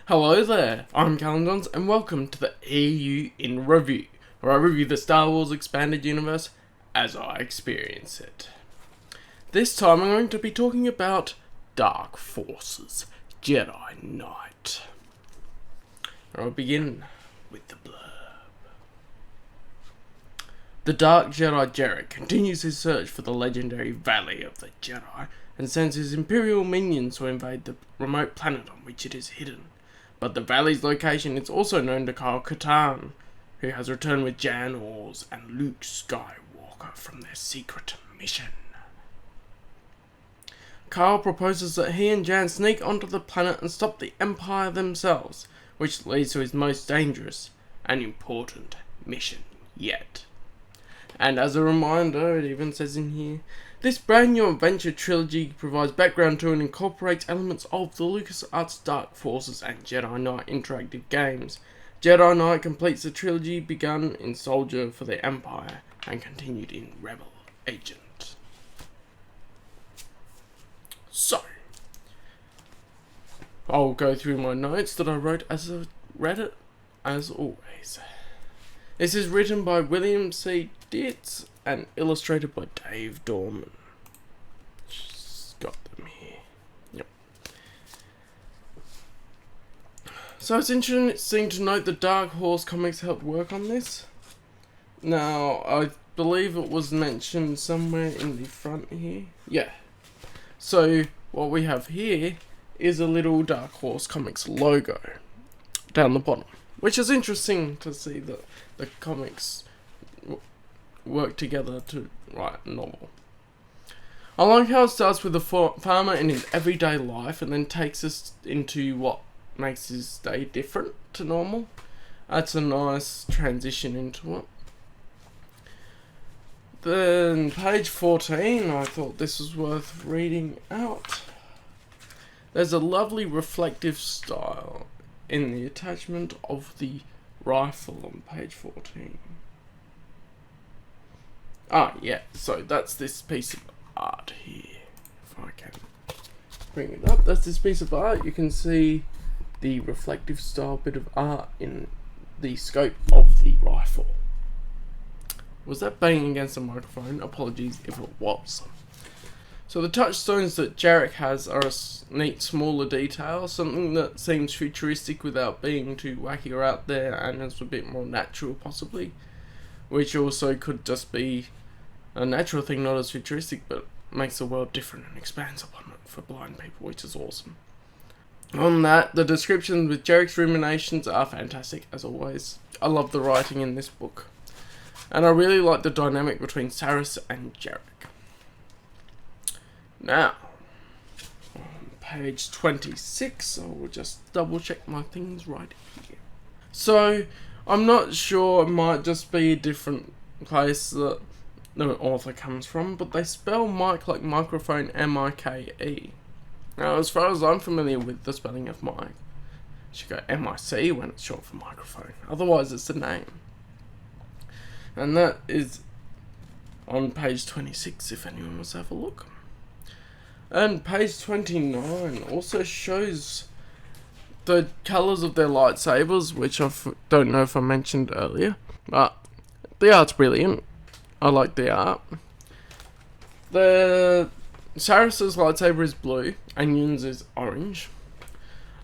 Hello there, I'm Callum and welcome to the EU in Review, where I review the Star Wars Expanded Universe as I experience it. This time I'm going to be talking about Dark Forces, Jedi Knight. I'll begin with the blurb. The Dark Jedi Jarek continues his search for the legendary Valley of the Jedi and sends his Imperial minions to invade the remote planet on which it is hidden. But the valley's location is also known to Kyle Katarn, who has returned with Jan Ors and Luke Skywalker from their secret mission. Kyle proposes that he and Jan sneak onto the planet and stop the Empire themselves, which leads to his most dangerous and important mission yet. And as a reminder, it even says in here, this brand new adventure trilogy provides background to and incorporates elements of the LucasArts Dark Forces and Jedi Knight interactive games. Jedi Knight completes the trilogy begun in Soldier for the Empire and continued in Rebel Agent. So, I'll go through my notes that I wrote as I read it, as always. This is written by William C. Dietz and illustrated by Dave Dorman. Just got them here. Yep. So it's interesting to note the Dark Horse comics helped work on this. Now, I believe it was mentioned somewhere in the front here. Yeah. So, what we have here is a little Dark Horse Comics logo down the bottom. Which is interesting to see that the comics work together to write a novel. I like how it starts with the farmer in his everyday life and then takes us into what makes his day different to normal. That's a nice transition into it. Then page 14, I thought this was worth reading out. There's a lovely reflective style in the attachment of the rifle on page 14. Yeah, so that's this piece of art here. If I can bring it up, that's this piece of art. You can see the reflective style bit of art in the scope of the rifle. Was that banging against the microphone? Apologies if it was. So the touchstones that Jarek has are a neat smaller detail, something that seems futuristic without being too wacky or out there and is a bit more natural possibly, which also could just be a natural thing, not as futuristic, but makes the world different and expands upon it for blind people, which is awesome. On that, the descriptions with Jarek's ruminations are fantastic as always. I love the writing in this book, and I really like the dynamic between Saris and Jarek. Now, on page 26, I will just double check my things right here. So, I'm not sure, it might just be a different place that the author comes from, but they spell mic like microphone, M-I-K-E. Now, as far as I'm familiar with the spelling of mic, you should go M-I-C when it's short for microphone. Otherwise, it's the name. And that is on page 26, if anyone wants to have a look. And page 29 also shows the colours of their lightsabers, which I don't know if I mentioned earlier, but the art's brilliant. I like the art. The Saris's lightsaber is blue, and Yun's is orange.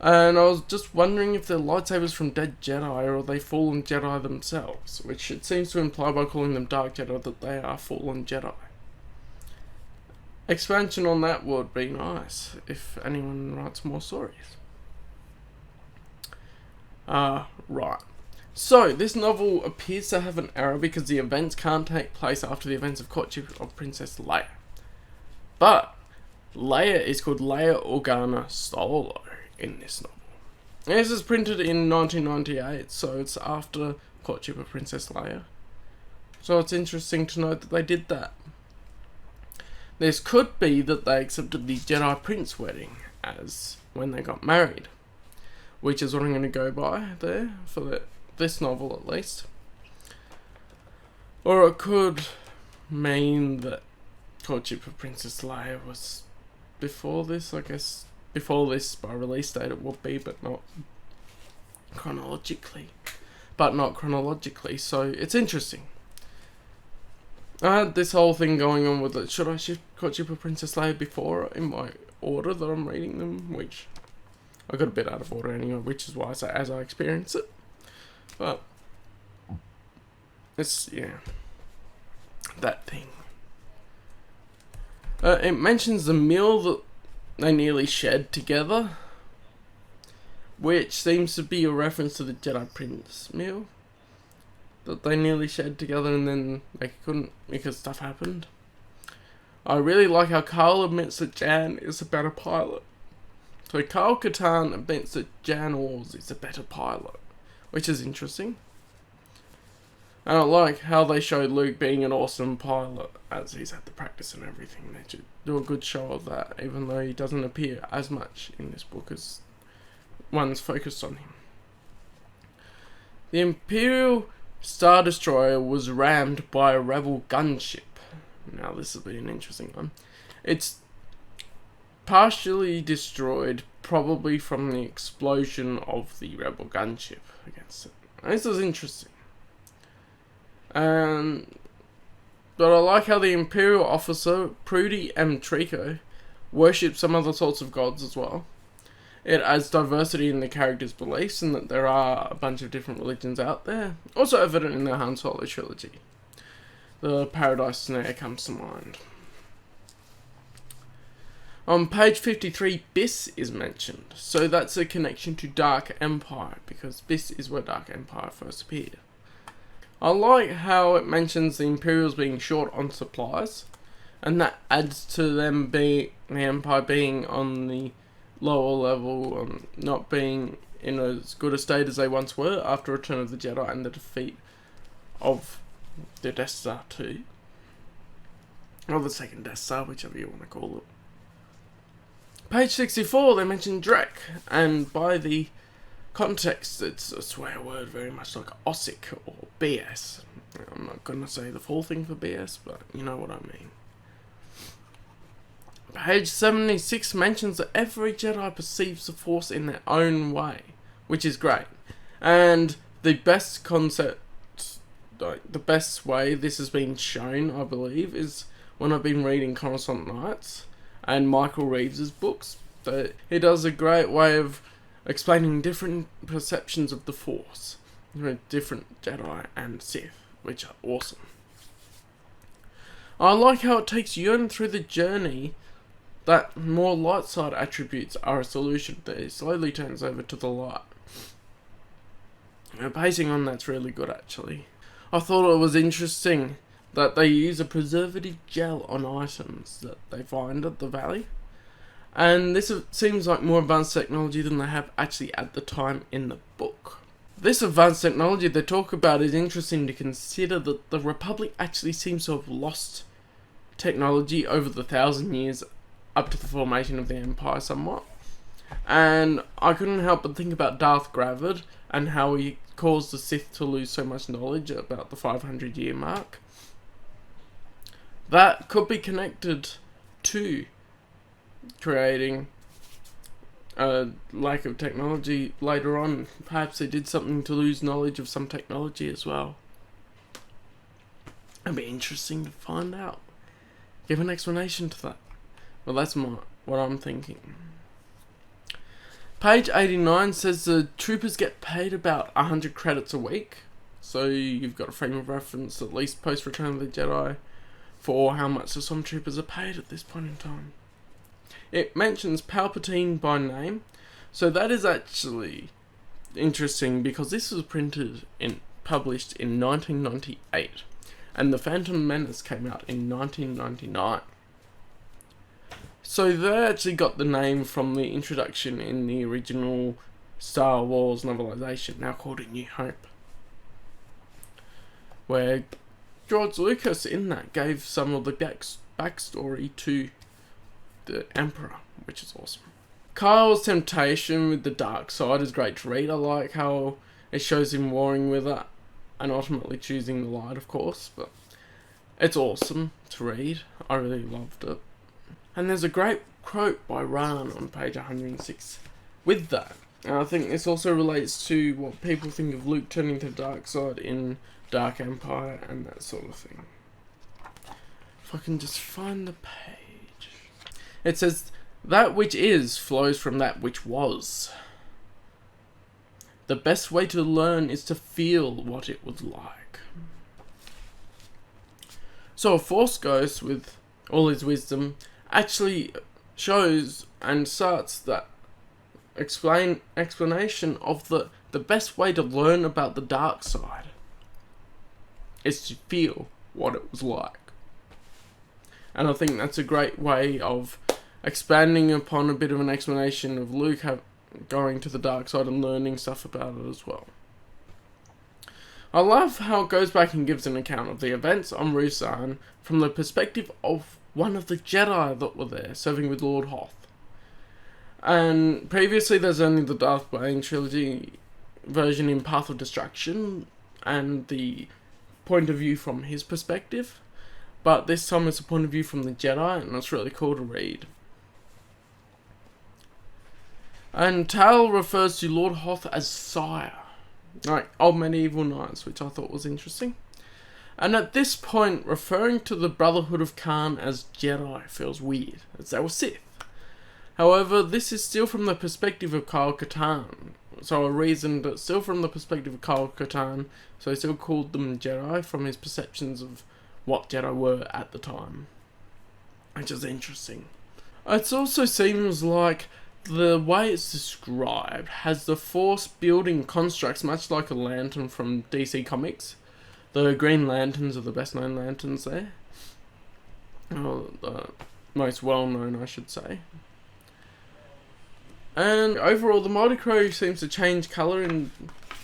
And I was just wondering if they're lightsabers from dead Jedi or are they fallen Jedi themselves, which it seems to imply by calling them Dark Jedi that they are fallen Jedi. Expansion on that would be nice if anyone writes more stories. Right. So, this novel appears to have an error because the events can't take place after the events of courtship of Princess Leia. But, Leia is called Leia Organa Solo in this novel. This is printed in 1998, so it's after courtship of Princess Leia. So it's interesting to note that they did that. This could be that they accepted the Jedi Prince wedding as when they got married, which is what I'm going to go by there for this novel at least. Or it could mean that courtship of Princess Leia was before this, I guess. Before this, by release date it would be, but not chronologically, but not chronologically, so it's interesting. I had this whole thing going on with it. Should I shift Courtship of Princess Leia before in my order that I'm reading them? Which I got a bit out of order anyway, which is why I say as I experience it. But it's, yeah, that thing. It mentions the meal that they nearly shared together, which seems to be a reference to the Jedi Prince meal that they nearly shared together, and then they couldn't because stuff happened. I really like how Carl admits that Jan is a better pilot. So Carl Katan admits that Jan Ors is a better pilot, which is interesting. And I like how they show Luke being an awesome pilot as he's had the practice and everything. They should do a good show of that, even though he doesn't appear as much in this book as one's focused on him. The Imperial Star Destroyer was rammed by a rebel gunship. Now this will be an interesting one. It's partially destroyed, probably from the explosion of the rebel gunship against it. And this is interesting. But I like how the Imperial officer, Prudy M. Trico, worships some other sorts of gods as well. It adds diversity in the characters' beliefs, and that there are a bunch of different religions out there. Also evident in the Han Solo trilogy. The Paradise Snare comes to mind. On page 53, Biss is mentioned. So that's a connection to Dark Empire, because Biss is where Dark Empire first appeared. I like how it mentions the Imperials being short on supplies, and that adds to them being the Empire being on the lower level, not being in as good a state as they once were after Return of the Jedi and the defeat of the Death Star 2. Or the second Death Star, whichever you want to call it. Page 64, they mention Drek, and by the context, it's a swear word very much like Ossic or BS. I'm not going to say the full thing for BS, but you know what I mean. Page 76 mentions that every Jedi perceives the Force in their own way, which is great. And the best concept, like the best way this has been shown, I believe, is when I've been reading Coruscant Nights and Michael Reeves' books. That he does a great way of explaining different perceptions of the Force, different Jedi and Sith, which are awesome. I like how it takes Yoda through the journey that more light side attributes are a solution that it slowly turns over to the light. The pacing on that's really good, actually. I thought it was interesting that they use a preservative gel on items that they find at the valley. And this seems like more advanced technology than they have actually at the time in the book. This advanced technology they talk about is interesting to consider that the Republic actually seems to have lost technology over the 1,000 years up to the formation of the Empire somewhat. And I couldn't help but think about Darth Gravid and how he caused the Sith to lose so much knowledge about the 500-year mark. That could be connected to creating a lack of technology later on. Perhaps they did something to lose knowledge of some technology as well. It'd be interesting to find out. Give an explanation to that. Well, that's what I'm thinking. Page 89 says the troopers get paid about 100 credits a week. So you've got a frame of reference, at least post Return of the Jedi, for how much the stormtroopers are paid at this point in time. It mentions Palpatine by name, so that is actually interesting because this was published in 1998, and The Phantom Menace came out in 1999. So they actually got the name from the introduction in the original Star Wars novelization, now called A New Hope, where George Lucas in that gave some of the backstory to the Emperor, which is awesome. Kyle's temptation with the dark side is great to read. I like how it shows him warring with it and ultimately choosing the light, of course, but it's awesome to read. I really loved it. And there's a great quote by Ran on page 106 with that. And I think this also relates to what people think of Luke turning to the dark side in Dark Empire and that sort of thing. If I can just find the page. It says, "That which is flows from that which was. The best way to learn is to feel what it was like." So a Force Ghost, with all his wisdom, actually shows and starts that explanation of the best way to learn about the dark side is to feel what it was like. And I think that's a great way of expanding upon a bit of an explanation of Luke going to the dark side and learning stuff about it as well. I love how it goes back and gives an account of the events on Ruusan from the perspective of one of the Jedi that were there, serving with Lord Hoth. And previously there's only the Darth Bane trilogy version in Path of Destruction, and the point of view from his perspective. But this time it's a point of view from the Jedi, and it's really cool to read. And Tal refers to Lord Hoth as Sire, like old medieval knights, which I thought was interesting. And at this point, referring to the Brotherhood of Khan as Jedi feels weird, as they were Sith. However, this is still from the perspective of Kyle Katarn, so I reasoned that still from the perspective of Kyle Katarn, so he still called them Jedi from his perceptions of what Jedi were at the time, which is interesting. It also seems like the way it's described has the Force building constructs much like a lantern from DC Comics. The Green Lanterns are the best known lanterns there. Oh, the most well known, I should say. And overall, the Multicrow seems to change colour in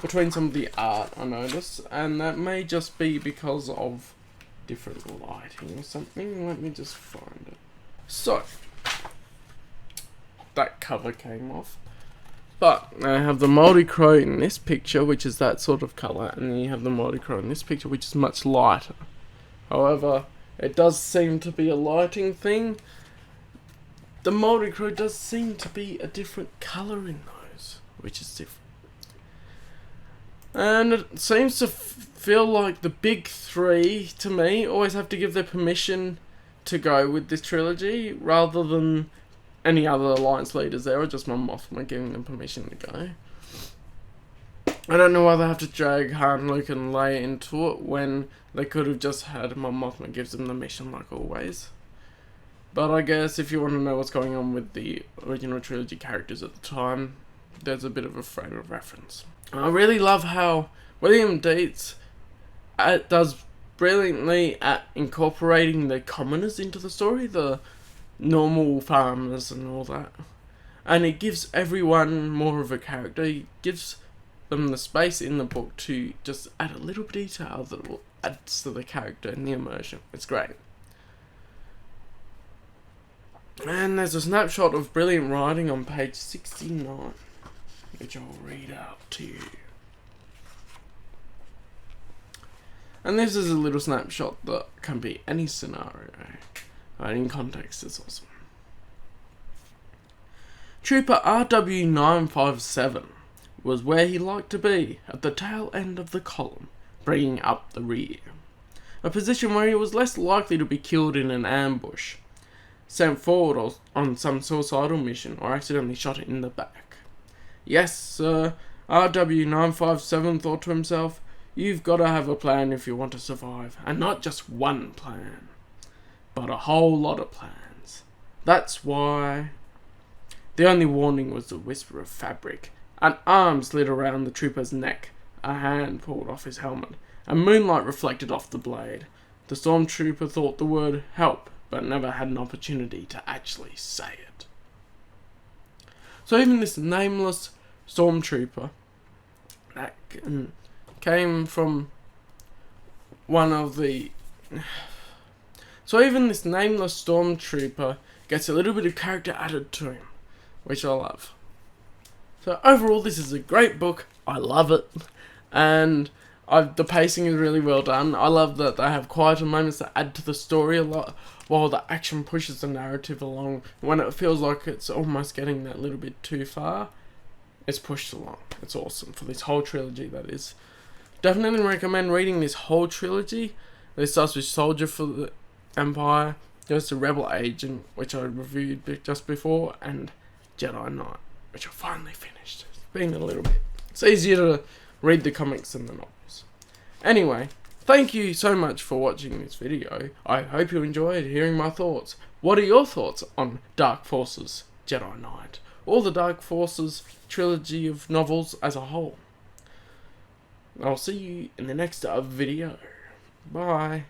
between some of the art, I noticed, and that may just be because of different lighting or something. Let me just find it. So, that cover came off. But I have the Multicrow in this picture, which is that sort of colour, and then you have the Multicrow in this picture, which is much lighter. However, it does seem to be a lighting thing. The Multicrow does seem to be a different colour in those, which is different. And it seems to feel like the big three, to me, always have to give their permission to go with this trilogy, rather than any other Alliance leaders there, or just Mon Mothma giving them permission to go. I don't know why they have to drag Han, Luke and Leia into it, when they could have just had Mon Mothma gives them the mission like always. But I guess if you want to know what's going on with the original trilogy characters at the time, there's a bit of a frame of reference. I really love how William Dietz does brilliantly at incorporating the commoners into the story, the normal farmers and all that. And it gives everyone more of a character. He gives them the space in the book to just add a little bit of detail that will add to the character and the immersion. It's great. And there's a snapshot of brilliant writing on page 69, which I'll read out to you. And this is a little snapshot that can be any scenario. In context, it's awesome. Trooper RW957 was where he liked to be, at the tail end of the column, bringing up the rear. A position where he was less likely to be killed in an ambush, sent forward on some suicidal mission, or accidentally shot in the back. Yes, sir, RW957 thought to himself, you've got to have a plan if you want to survive, and not just one plan, but a whole lot of plans. That's why. The only warning was the whisper of fabric. An arm slid around the trooper's neck, a hand pulled off his helmet, and moonlight reflected off the blade. The stormtrooper thought the word help, but never had an opportunity to actually say it. So even this nameless stormtrooper that came from one of the... So even this nameless stormtrooper gets a little bit of character added to him, which I love. So overall, this is a great book. I love it, and the pacing is really well done. I love that they have quieter moments that add to the story a lot, while the action pushes the narrative along. When it feels like it's almost getting that little bit too far, it's pushed along. It's awesome for this whole trilogy, that is. Definitely recommend reading this whole trilogy. It starts with Soldier for the Empire, goes to Rebel Agent, which I reviewed just before, and Jedi Knight, which I finally finished. It's been a little bit. It's easier to read the comics than the novels. Anyway, thank you so much for watching this video. I hope you enjoyed hearing my thoughts. What are your thoughts on Dark Forces Jedi Knight, or the Dark Forces trilogy of novels as a whole? I'll see you in the next video. Bye.